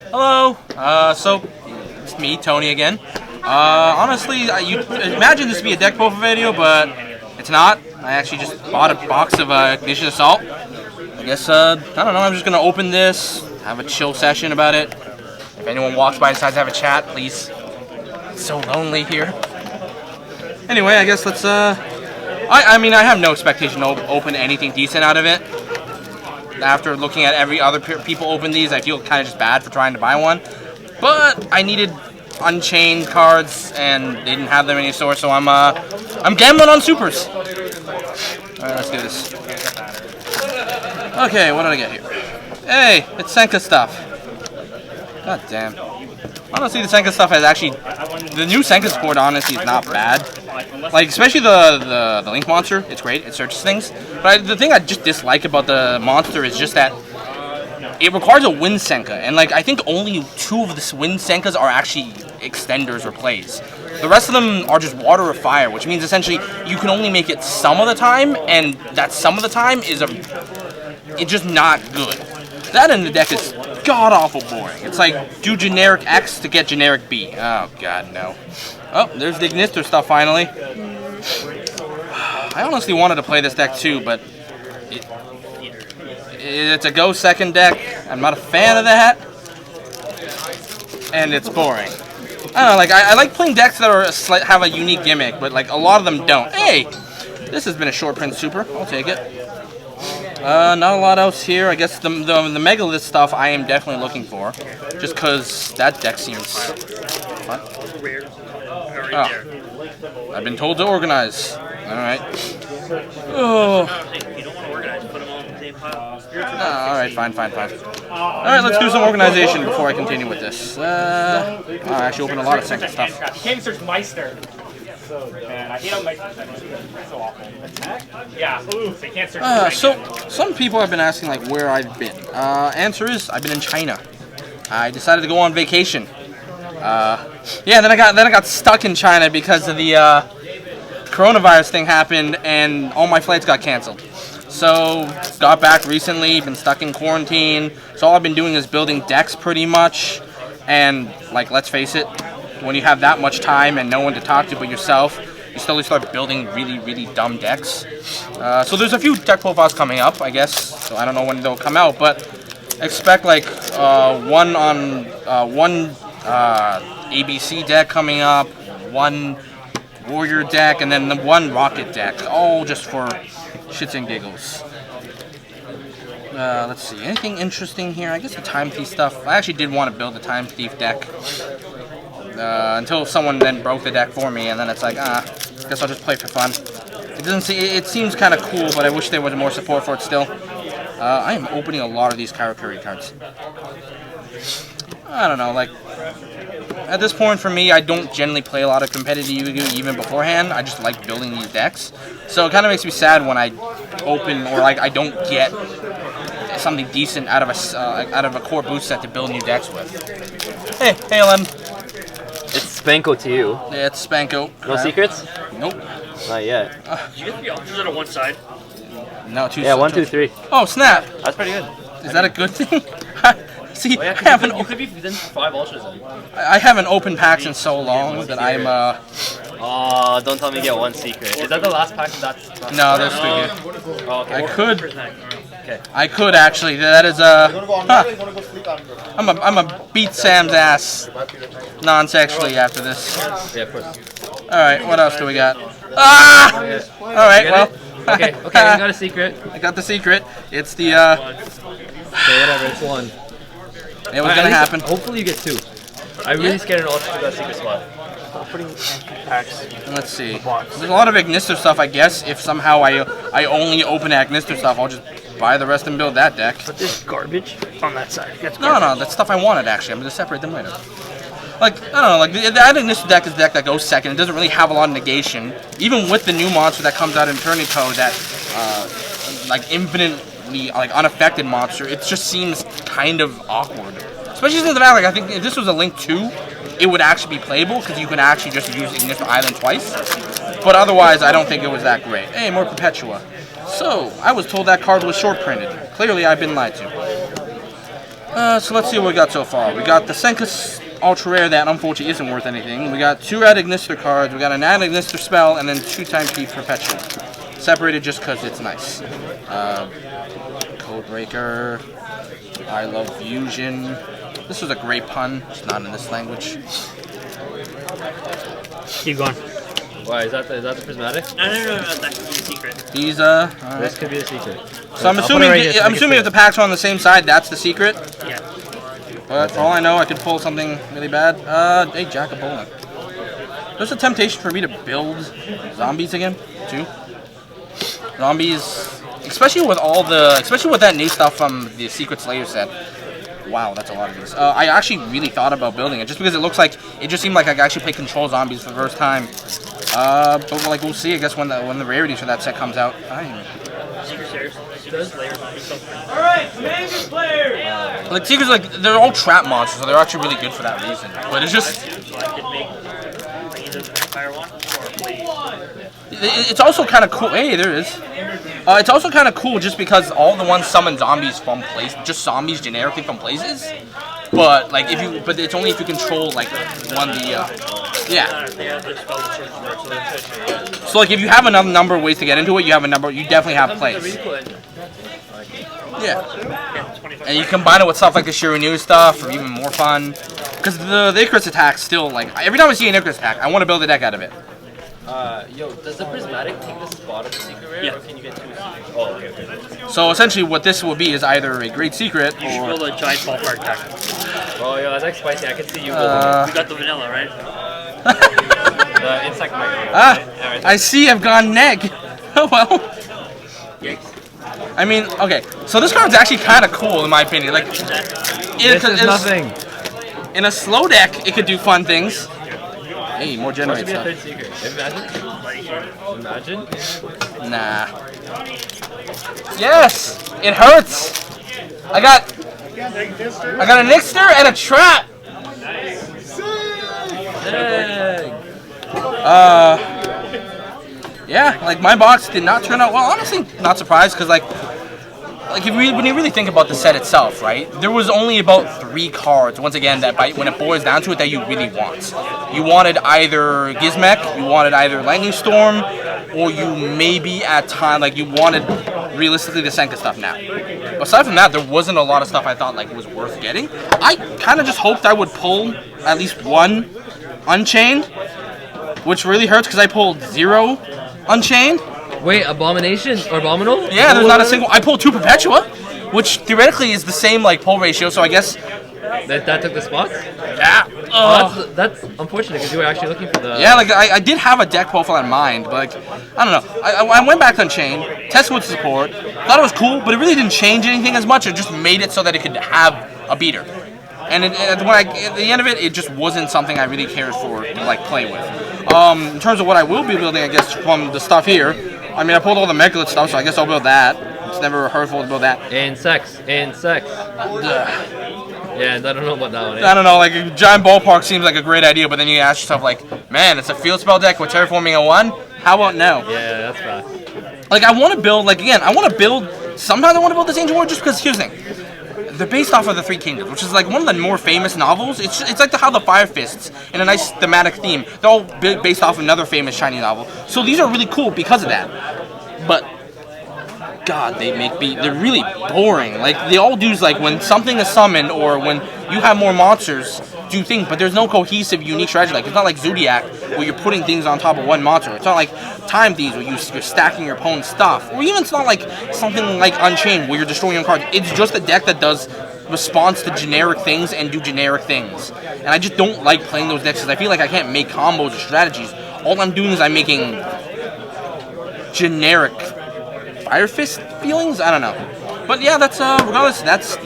Hello. So it's me, Tony again. Honestly, you imagine this to be a deck profile video, but it's not. I actually just bought a box of Ignition Assault. I guess I don't know. I'm just gonna open this, have a chill session about it. If anyone walks by and decides to have a chat, please. It's so lonely here. Anyway, I guess let's. I mean, I have no expectation to open anything decent out of it. After looking at every other people open these, I feel kind of just bad for trying to buy one. But I needed Unchained cards, and they didn't have them in any store, so I'm gambling on supers. All right, let's do this. Okay, what did I get here? Hey, it's Senka stuff. God damn. Honestly, the Senka stuff has actually, the new Senka support honestly is not bad. Like, especially the Link monster, it's great, it searches things. But the thing I just dislike about the monster is just that it requires a Wind Senka, and like I think only 2 of the Wind Senkas are actually extenders or plays. The rest of them are just water or fire, which means essentially you can only make it some of the time, and that some of the time is it's just not good. That in the deck is god-awful boring. It's like, do generic X to get generic B. Oh, God, no. Oh, there's the Ignister stuff, finally. I honestly wanted to play this deck, too, but it's a go second deck. I'm not a fan of that. And it's boring. I don't know, like, I like playing decks that have a unique gimmick, but, like, a lot of them don't. Hey! This has been a short print super. I'll take it. Not a lot else here. I guess the Megalith stuff I am definitely looking for. Just because that deck seems... What? Oh. I've been told to organize. Alright. Oh. Alright, fine. Alright, let's do some organization before I continue with this. I actually opened a lot of Senka stuff. He came search Meister. Man, I hate how Meister is so awful. Yeah, they can't search so, some people have been asking like where I've been. Answer is, I've been in China. I decided to go on vacation. Yeah, then I got stuck in China because of the coronavirus thing happened, and all my flights got canceled. So, got back recently, been stuck in quarantine. So all I've been doing is building decks pretty much. And, like, let's face it, when you have that much time and no one to talk to but yourself, you slowly start building really, really dumb decks. So there's a few deck profiles coming up, I guess. So I don't know when they'll come out, but expect, like, one ABC deck coming up, one Warrior deck, and then the one Rocket deck, all just for shits and giggles. Let's see, anything interesting here? I guess the Time Thief stuff. I actually did want to build a Time Thief deck until someone then broke the deck for me, and then it's like, guess I'll just play for fun. It seems kind of cool, but I wish there was more support for it still. I am opening a lot of these Karakuri cards. I don't know, like, at this point for me, I don't generally play a lot of competitive Yu-Gi-Oh! Even beforehand. I just like building these decks. So it kind of makes me sad when I open, or like I don't get something decent out of a core boost set to build new decks with. Hey, Alan. It's Spanko to you. Yeah, it's Spanko. No secrets? Nope. Not yet. Did you get the options on one side? No, 2. Yeah, 1, 2, 3. Oh, snap. That's pretty good. Is that a good thing? See, Oh, yeah, I haven't. you could be within 5 ultras then. I haven't opened packs in so long that I'm. Oh, don't tell me you get 1 secret. Is that the last pack of that? No, there's 3 here. Oh, okay. I could. Okay. I could actually. That is I'm a beat Sam's ass non-sexually after this. Yeah, of course. All right, what else do we got? Ah! All right, well. Okay, you got a secret. I got the secret. It's the. Okay, whatever. It's 1. It was gonna happen. Hopefully you get 2. I'm really scared an ultra to that secret spot. Putting packs. Let's see. There's a lot of Ignister stuff, I guess. If somehow I only open Ignister stuff, I'll just buy the rest and build that deck. But this garbage on that side. No, that's stuff I wanted actually. I'm gonna separate them later. Like, I don't know, like the Ignister deck is a deck that goes second. It doesn't really have a lot of negation. Even with the new monster that comes out in Turnipo, that like infinitely like unaffected monster, it just seems kind of awkward. Especially since the fact, like, I think if this was a Link 2, it would actually be playable because you can actually just use Ignister Island twice. But otherwise, I don't think it was that great. Hey, more Perpetua. So, I was told that card was short printed. Clearly, I've been lied to. So let's see what we got so far. We got the Senka's Ultra Rare that unfortunately isn't worth anything. We got 2 Red Ignister cards, we got an Ad Ignister spell, and then 2 Time Key Perpetual. Separated just because it's nice. Codebreaker. I love Fusion. This was a great pun, just not in this language. Keep going. Why, is that the prismatic? No, that could be a secret. He's This could be a secret. So I'm assuming if the packs are on the same side, that's the secret. Yeah. But for all I know, I could pull something really bad. Hey, Jack of Bowling. There's a temptation for me to build zombies again, too. Zombies, especially with that new stuff from the Secret Slayer set. Wow, that's a lot of these. I actually really thought about building it just because it just seemed like I could actually play control zombies for the first time. But like we'll see, I guess when the rarities for that set comes out. Alright, Commander players! Like Secrets, like they're all trap monsters, so they're actually really good for that reason. But it's just. It's also kind of cool. Hey, there it is. It's also kind of cool just because all the ones summon zombies from places, just zombies generically from places. But like but it's only if you control like one yeah. So like if you have another number of ways to get into it, you definitely have plays. Yeah. And you combine it with stuff like the Shirinu stuff for even more fun. Because the Icarus attack still like every time I see an Icarus attack, I want to build a deck out of it. Yo, does the prismatic take the spot of the secret rare, or can you get 2 secrets? Oh, okay. So essentially, what this will be is either a great secret You should build a giant ballpark deck. Oh, yo, that's like spicy. I can see you. We got the vanilla, right? The insect micro. I see. I've gone neg. Oh well. I mean, okay. So this card's actually kind of cool in my opinion. Like, Nothing. In a slow deck, it could do fun things. Hey, more generate stuff. Imagine? Nah. Yes! It hurts! I got a Nixter and a trap! Yeah, like my box did not turn out well. Honestly, not surprised because like when you really think about the set itself, right? There was only about 3 cards, once again, that when it boils down to it, that you really want. You wanted either Gizmek, you wanted either Lightning Storm, or you maybe at time like you wanted realistically the Senka stuff now. Aside from that, there wasn't a lot of stuff I thought like was worth getting. I kind of just hoped I would pull at least 1 Unchained, which really hurts because I pulled 0 Unchained. Wait, Abomination or Abominable? Yeah, there's not a single. I pulled 2 Perpetua, which theoretically is the same like pull ratio. So I guess that took the spot. Yeah. Oh, that's unfortunate because you were actually looking for the. Yeah, like I did have a deck profile in mind, but like I don't know. I went back to Unchained, tested with support, thought it was cool, but it really didn't change anything as much. It just made it so that it could have a beater. And at the end of it, it just wasn't something I really cared for to like play with. In terms of what I will be building, I guess from the stuff here. I mean, I pulled all the Mechalith stuff, so I guess I'll build that. It's never hurtful to build that. Insects. Yeah, I don't know about that one. I don't know, like a giant ballpark seems like a great idea, but then you ask yourself like, man, it's a field spell deck with terraforming a 1. How about no? Yeah, that's bad. Like I want to build, like again, sometimes I want to build this Ancient War just because here's the thing. They're based off of the 3 Kingdoms, which is like one of the more famous novels. It's like how the Fire Fists in a nice thematic theme. They're all based off another famous Chinese novel. So these are really cool because of that. But God, they're really boring. Like they all do is like when something is summoned or when you have more monsters do things, but there's no cohesive, unique strategy. Like it's not like Zodiac where you're putting things on top of one monster. It's not like Time Thieves where you're stacking your opponent's stuff, or even it's not like something like Unchained where you're destroying your cards. It's just a deck that does response to generic things and do generic things. And I just don't like playing those decks because I feel like I can't make combos or strategies. All I'm doing is I'm making generic Fire Fist feelings. I don't know. But yeah, that's regardless. That's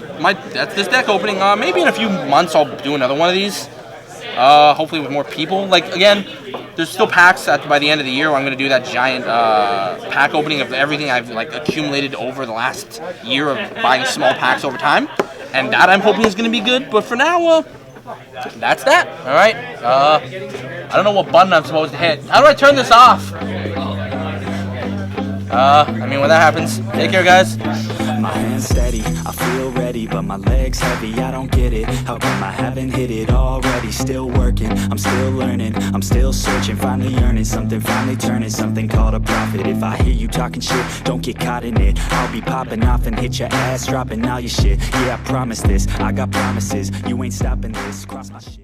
this deck opening. Maybe in a few months I'll do another one of these. Hopefully with more people. Like again, there's still packs by the end of the year where I'm gonna do that giant pack opening of everything I've like accumulated over the last year of buying small packs over time, and that I'm hoping is gonna be good. But for now, that's that. All right. I don't know what button I'm supposed to hit. How do I turn this off? I mean, when that happens, take care, guys. my hands steady, I feel ready, but my legs heavy, I don't get it. How come I haven't hit it already? Still working, I'm still learning, I'm still searching, finally earning something, finally turning something called a profit. If I hear you talking shit, don't get caught in it. I'll be popping off and hit your ass, dropping all your shit. Yeah, I promise this, I got promises, you ain't stopping this. Cross my shit.